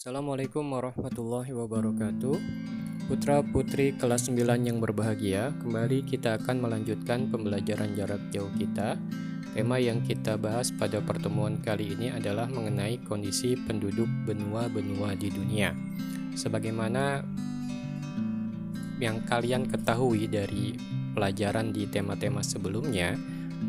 Assalamualaikum warahmatullahi wabarakatuh. Putra-putri kelas 9 yang berbahagia, kembali kita akan melanjutkan pembelajaran jarak jauh kita. Tema yang kita bahas pada pertemuan kali ini adalah mengenai kondisi penduduk benua-benua di dunia. Sebagaimana yang kalian ketahui dari pelajaran di tema-tema sebelumnya,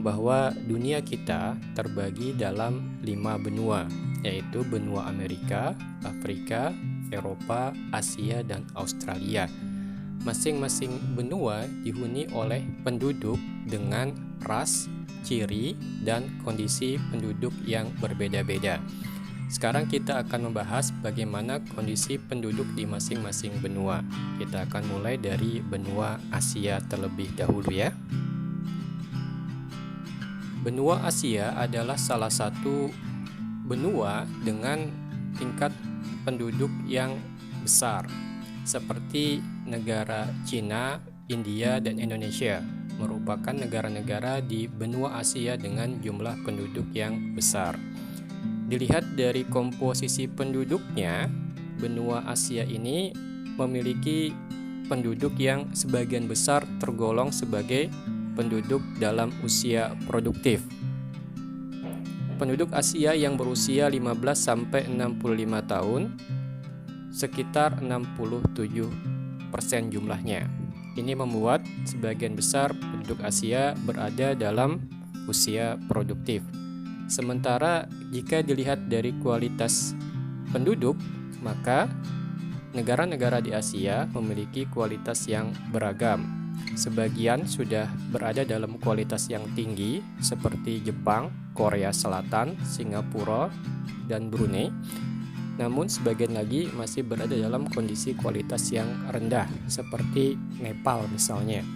bahwa dunia kita terbagi dalam 5 benua, yaitu benua Amerika, Afrika, Eropa, Asia, dan Australia. Masing-masing benua dihuni oleh penduduk dengan ras, ciri, dan kondisi penduduk yang berbeda-beda. Sekarang kita akan membahas bagaimana kondisi penduduk di masing-masing benua. Kita akan mulai dari benua Asia terlebih dahulu ya. Benua Asia adalah salah satu benua dengan tingkat penduduk yang besar, seperti negara Cina, India, dan Indonesia merupakan negara-negara di benua Asia dengan jumlah penduduk yang besar. Dilihat dari komposisi penduduknya, benua Asia ini memiliki penduduk yang sebagian besar tergolong sebagai penduduk dalam usia produktif. Penduduk Asia yang berusia 15 sampai 65 tahun sekitar 67% jumlahnya. Ini membuat sebagian besar penduduk Asia berada dalam usia produktif. Sementara jika dilihat dari kualitas penduduk, maka negara-negara di Asia memiliki kualitas yang beragam. Sebagian sudah berada dalam kualitas yang tinggi seperti Jepang, Korea Selatan, Singapura, dan Brunei. Namun sebagian lagi masih berada dalam kondisi kualitas yang rendah seperti Nepal misalnya.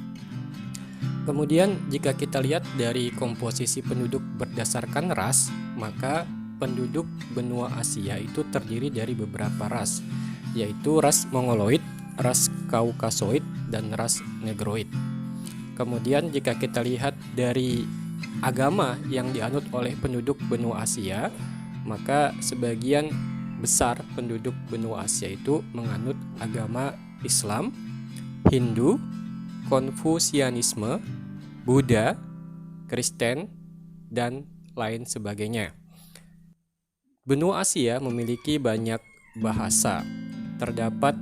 Kemudian jika kita lihat dari komposisi penduduk berdasarkan ras, maka penduduk benua Asia itu terdiri dari beberapa ras, yaitu ras Mongoloid, ras Kaukasoid, dan ras Negroid. Kemudian jika kita lihat dari agama yang dianut oleh penduduk benua Asia, maka sebagian besar penduduk benua Asia itu menganut agama Islam, Hindu, Konfusianisme, Buddha, Kristen, dan lain sebagainya. Benua Asia memiliki banyak bahasa. Terdapat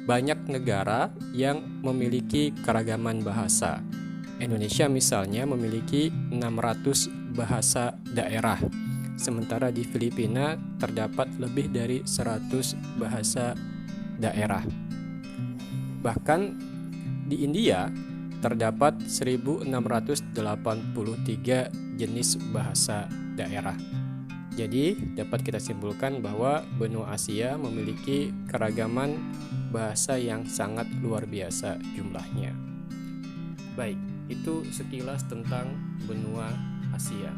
banyak negara yang memiliki keragaman bahasa. Indonesia misalnya memiliki 600 bahasa daerah. Sementara di Filipina terdapat lebih dari 100 bahasa daerah. Bahkan di India terdapat 1683 jenis bahasa daerah. Jadi dapat kita simpulkan bahwa benua Asia memiliki keragaman bahasa yang sangat luar biasa jumlahnya. Baik, itu sekilas tentang benua Asia.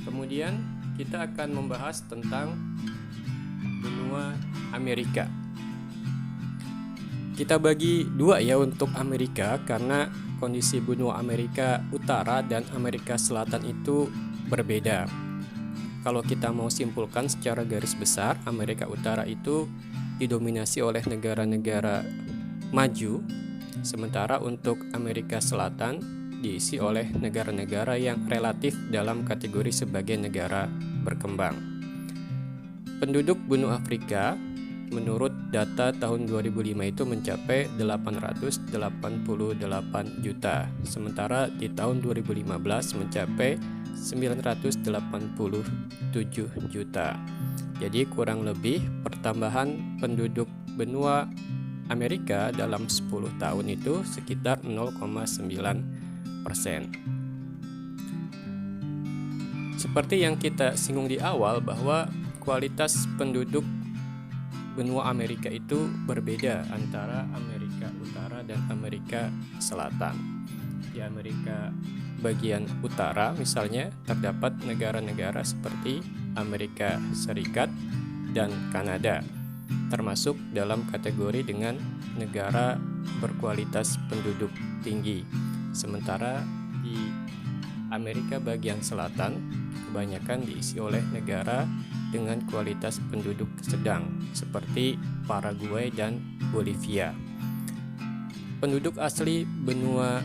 Kemudian kita akan membahas tentang benua Amerika. Kita bagi dua ya untuk Amerika, karena kondisi benua Amerika Utara dan Amerika Selatan itu berbeda. Kalau kita mau simpulkan secara garis besar, Amerika Utara itu didominasi oleh negara-negara maju, sementara untuk Amerika Selatan diisi oleh negara-negara yang relatif dalam kategori sebagai negara berkembang. Penduduk benua Afrika menurut data tahun 2005 itu mencapai 888 juta, sementara di tahun 2015 mencapai 987 juta. Jadi kurang lebih pertambahan penduduk benua Amerika dalam 10 tahun itu sekitar 0,9%. Seperti yang kita singgung di awal bahwa kualitas penduduk benua Amerika itu berbeda antara Amerika Utara dan Amerika Selatan. Di Amerika bagian utara misalnya terdapat negara-negara seperti Amerika Serikat dan Kanada, termasuk dalam kategori dengan negara berkualitas penduduk tinggi. Sementara di Amerika bagian selatan kebanyakan diisi oleh negara dengan kualitas penduduk sedang seperti Paraguay dan Bolivia. Penduduk asli benua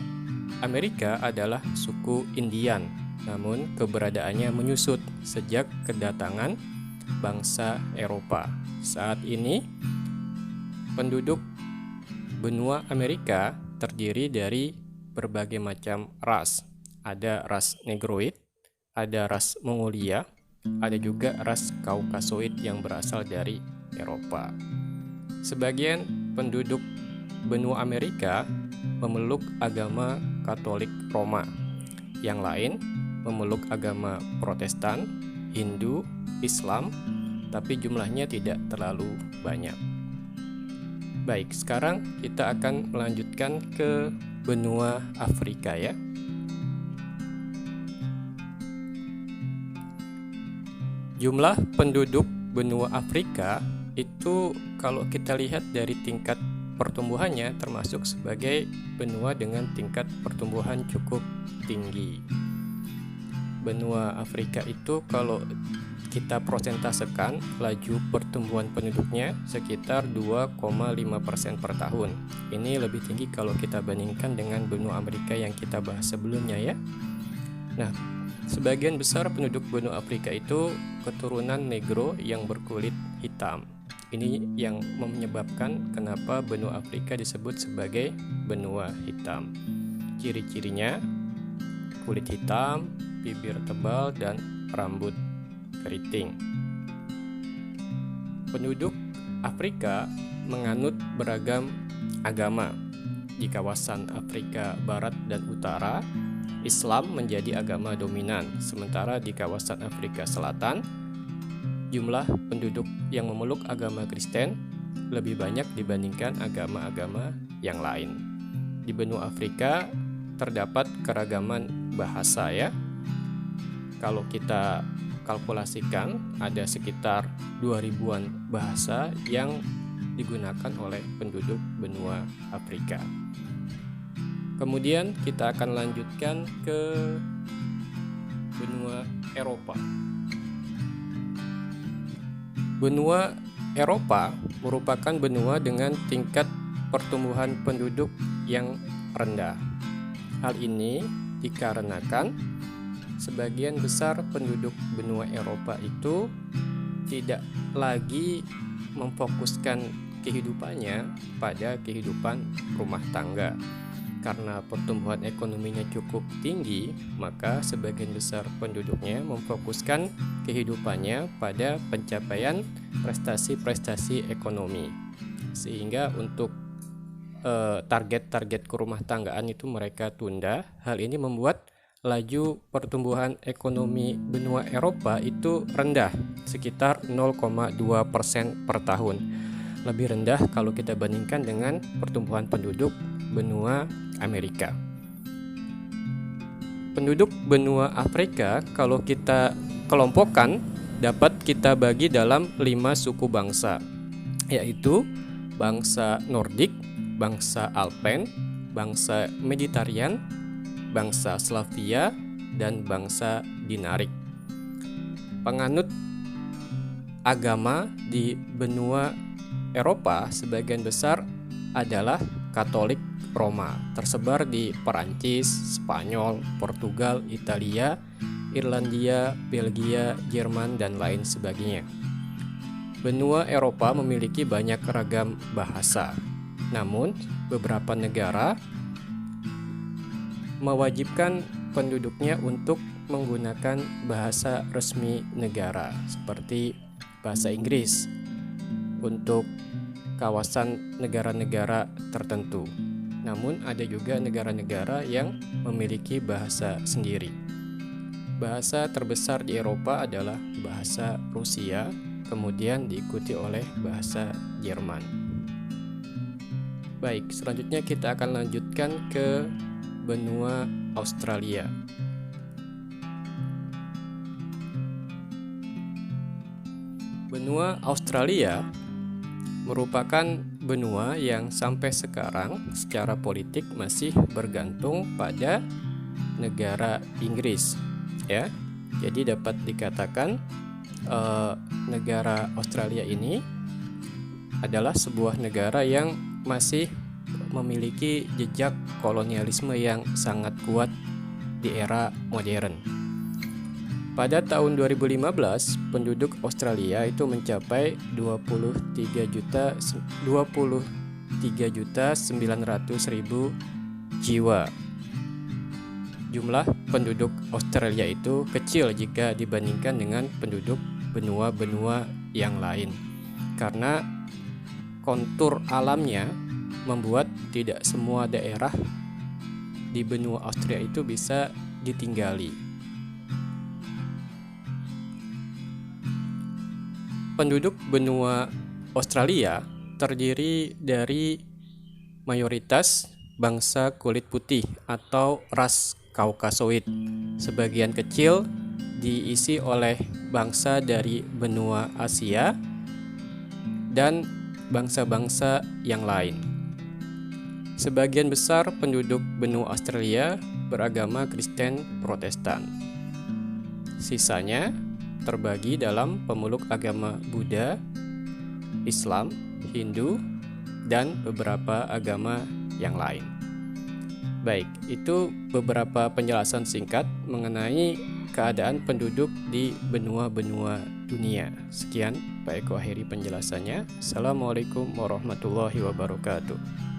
Amerika adalah suku Indian, namun keberadaannya menyusut sejak kedatangan bangsa Eropa. Saat ini penduduk benua Amerika terdiri dari berbagai macam ras. Ada ras Negroid, ada ras Mongolia, ada juga ras Kaukasoid yang berasal dari Eropa. Sebagian penduduk benua Amerika memeluk agama Katolik Roma. Yang lain memeluk agama Protestan, Hindu, Islam, tapi jumlahnya tidak terlalu banyak. Baik, sekarang kita akan melanjutkan ke benua Afrika ya. Jumlah penduduk benua Afrika itu kalau kita lihat dari tingkat pertumbuhannya termasuk sebagai benua dengan tingkat pertumbuhan cukup tinggi. Benua Afrika itu kalau kita persentasekan laju pertumbuhan penduduknya sekitar 2,5% per tahun. Ini lebih tinggi kalau kita bandingkan dengan benua Amerika yang kita bahas sebelumnya ya. Nah, sebagian besar penduduk benua Afrika itu keturunan Negro yang berkulit hitam. Ini yang menyebabkan kenapa benua Afrika disebut sebagai benua hitam. Ciri-cirinya kulit hitam, bibir tebal, dan rambut keriting. Penduduk Afrika menganut beragam agama. Di kawasan Afrika Barat dan Utara, Islam menjadi agama dominan, sementara di kawasan Afrika Selatan, jumlah penduduk yang memeluk agama Kristen lebih banyak dibandingkan agama-agama yang lain. Di benua Afrika terdapat keragaman bahasa ya. Kalau kita kalkulasikan ada sekitar 2000-an bahasa yang digunakan oleh penduduk benua Afrika. Kemudian kita akan lanjutkan ke benua Eropa. Benua Eropa merupakan benua dengan tingkat pertumbuhan penduduk yang rendah. Hal ini dikarenakan sebagian besar penduduk benua Eropa itu tidak lagi memfokuskan kehidupannya pada kehidupan rumah tangga. Karena pertumbuhan ekonominya cukup tinggi, maka sebagian besar penduduknya memfokuskan kehidupannya pada pencapaian prestasi-prestasi ekonomi. Sehingga untuk target-target kerumah tanggaan itu mereka tunda. Hal ini membuat laju pertumbuhan ekonomi benua Eropa itu rendah, sekitar 0,2% per tahun. Lebih rendah kalau kita bandingkan dengan pertumbuhan penduduk benua Amerika. Penduduk benua Afrika kalau kita kelompokkan dapat kita bagi dalam 5 suku bangsa, yaitu bangsa Nordik, bangsa Alpen, bangsa Mediterranean, bangsa Slavia, dan bangsa Dinarik. Penganut agama di benua Eropa sebagian besar adalah Katolik Roma, tersebar di Perancis, Spanyol, Portugal, Italia, Irlandia, Belgia, Jerman, dan lain sebagainya. Benua Eropa memiliki banyak ragam bahasa, namun beberapa negara mewajibkan penduduknya untuk menggunakan bahasa resmi negara, seperti bahasa Inggris untuk kawasan negara-negara tertentu. Namun ada juga negara-negara yang memiliki bahasa sendiri. Bahasa terbesar di Eropa adalah bahasa Rusia, kemudian diikuti oleh bahasa Jerman. Baik, selanjutnya kita akan lanjutkan ke benua Australia. Benua Australia merupakan benua yang sampai sekarang secara politik masih bergantung pada negara Inggris ya. Jadi dapat dikatakan negara Australia ini adalah sebuah negara yang masih memiliki jejak kolonialisme yang sangat kuat di era modern. Pada tahun 2015, penduduk Australia itu mencapai 23.900.000 jiwa. Jumlah penduduk Australia itu kecil jika dibandingkan dengan penduduk benua-benua yang lain, karena kontur alamnya membuat tidak semua daerah di benua Australia itu bisa ditinggali. Penduduk benua Australia terdiri dari mayoritas bangsa kulit putih atau ras Kaukasoid. Sebagian kecil diisi oleh bangsa dari benua Asia dan bangsa-bangsa yang lain. Sebagian besar penduduk benua Australia beragama Kristen Protestan. Sisanya terbagi dalam pemeluk agama Buddha, Islam, Hindu, dan beberapa agama yang lain. Baik, itu beberapa penjelasan singkat mengenai keadaan penduduk di benua-benua dunia. Sekian, Pak Eko akhiri penjelasannya. Assalamualaikum warahmatullahi wabarakatuh.